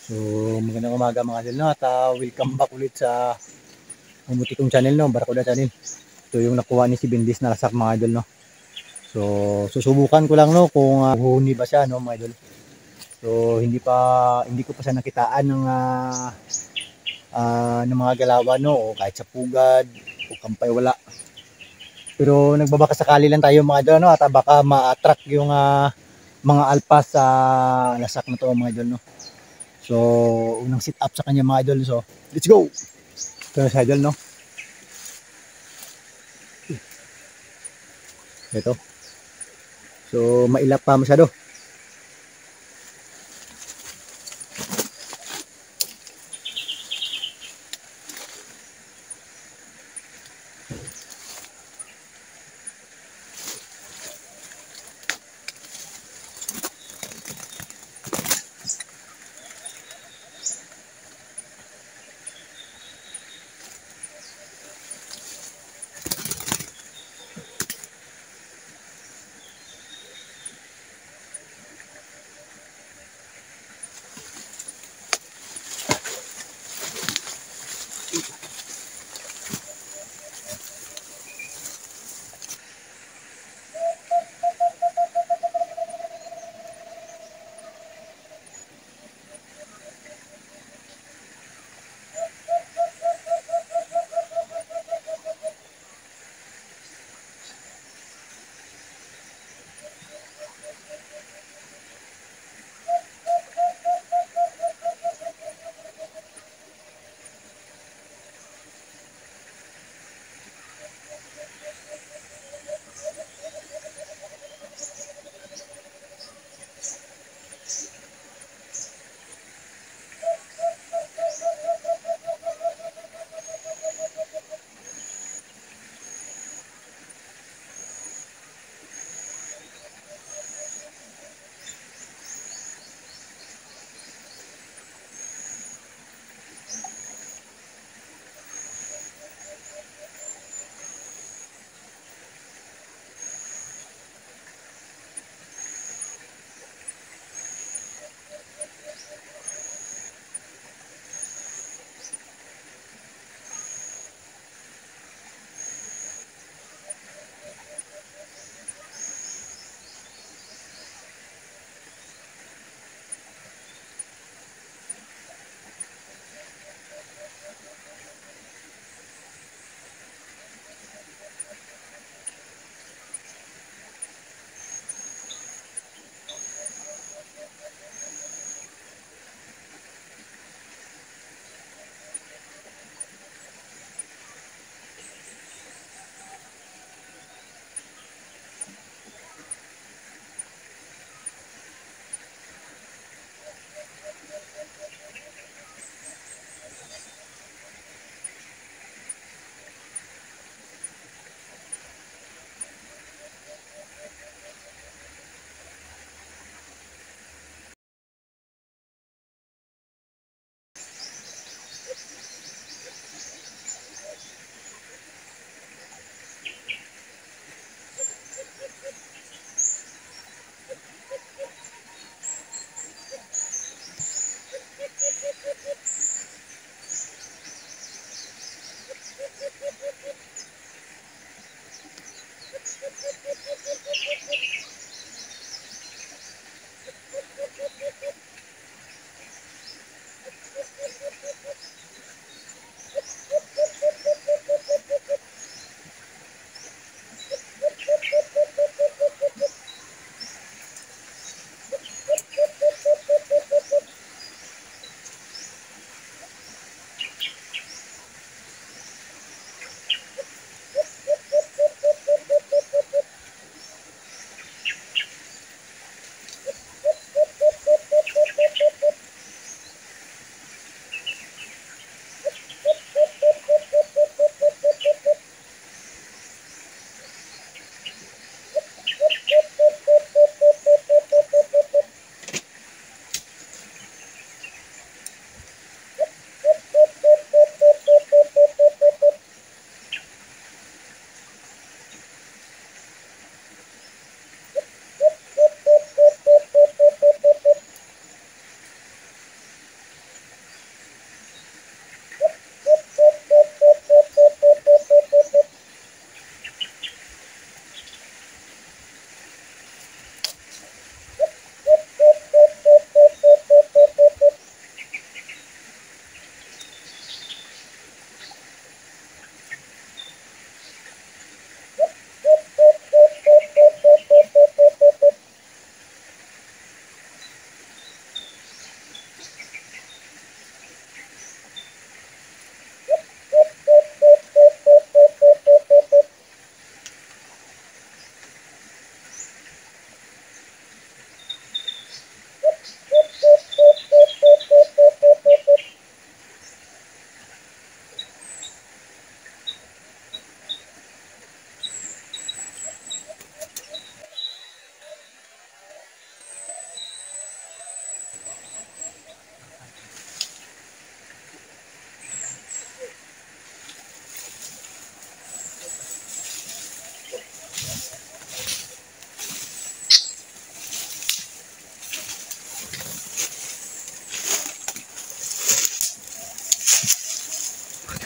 So, magandang umaga mga idol, no? At welcome back ulit sa mamuti kong channel, no? Barracuda channel. Ito yung nakuha ni si Bindis na lasak mga idol, no? So, susubukan ko lang, no, kung huhuni ba siya, no, mga idol. So, hindi ko pa siya nakitaan ng mga galawan, no, o kahit sa pugad o kampay, wala. Pero nagbabaka sakali lang tayo mga idol, no, at baka ma-attract yung mga alpas sa lasak na to mga idol, no. So, unang sit up sa kanya mga idol. So, let's go! Ito sa idol, no? Ito. So, mailap pa masyado.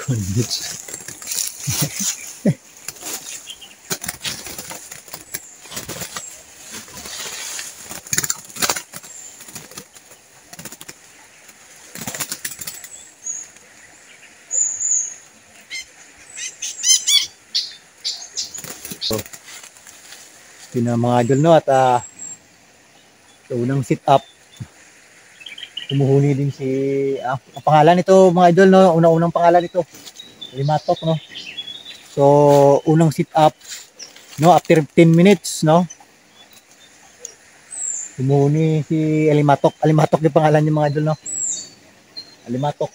Condits. So, yun na mga idol, no? At sa unang sit up, tumuhuni din si ang pangalan nito mga idol, no? Unang pangalan nito, Limatok, no? So, unang sit up, no? After 10 minutes, no? Tumuhuni si Alimatok. Alimatok yung pangalan niya mga idol, no? Alimatok.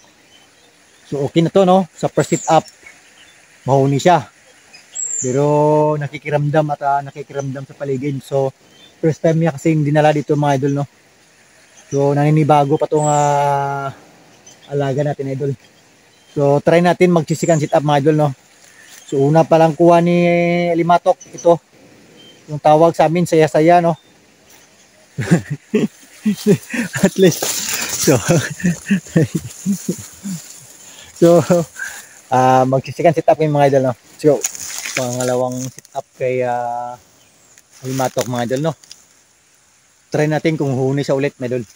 So, okay na to, no? Sa first sit up, mahuni siya. Pero nakikiramdam at nakikiramdam sa paligid. So, first time niya kasi dinala dito mga idol, no? So, naninibago pa itong alaga natin, idol. So, try natin mag-second sit up mga idol, no? So, una pa lang kuha ni Limatok, ito. Yung tawag sa amin, saya-saya, no? At least, so, mag-second sit up yung mga idol, no? So, pangalawang sit up kay Limatok mga idol, no? Try natin kung huni siya ulit, mga idol.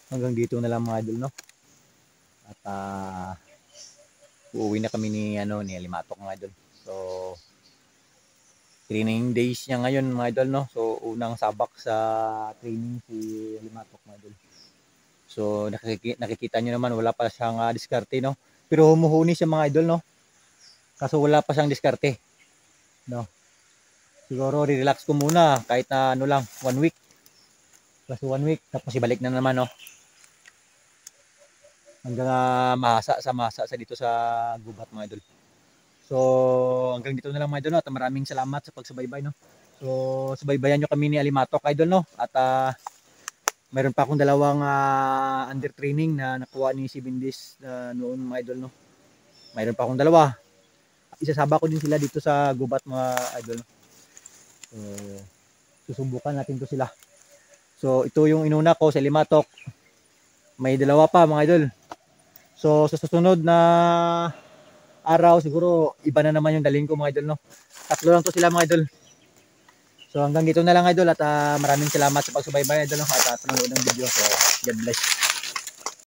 Hanggang dito na lang mga idol, no? At uuwi na kami ni Limatok mga idol. So, training days niya ngayon mga idol, no? So, unang sabak sa training si Limatok mga idol. So, nakikita nyo naman wala pa siyang diskarte, no? Pero humuhuni siya mga idol, no? Kaso wala pa siyang diskarte, no? Siguro relax ko muna kahit na lang 1 week. Plus 1 week tapos ibalik na naman, no? Hanggang masa sa dito sa gubat mga idol. So, hanggang dito na lang mga idol, no? At maraming salamat sa pagsubaybay, no? So, subaybayan nyo kami ni Alimatok idol, no? At mayroon pa akong dalawang under training na nakuha ni si Bindis noon mga idol, no? Mayroon pa akong dalawa. Isasaba ko din sila dito sa gubat mga idol, no? So, susubukan natin to sila. So, ito yung inuna ko sa Alimatok. May dalawa pa mga idol. So, sa susunod na araw, siguro iba na naman yung dalhin ko mga idol, no? Tatlo lang to sila mga idol. So, hanggang dito na lang idol at maraming salamat sa pagsubaybay idol, no? At panonood ng video. So, God bless.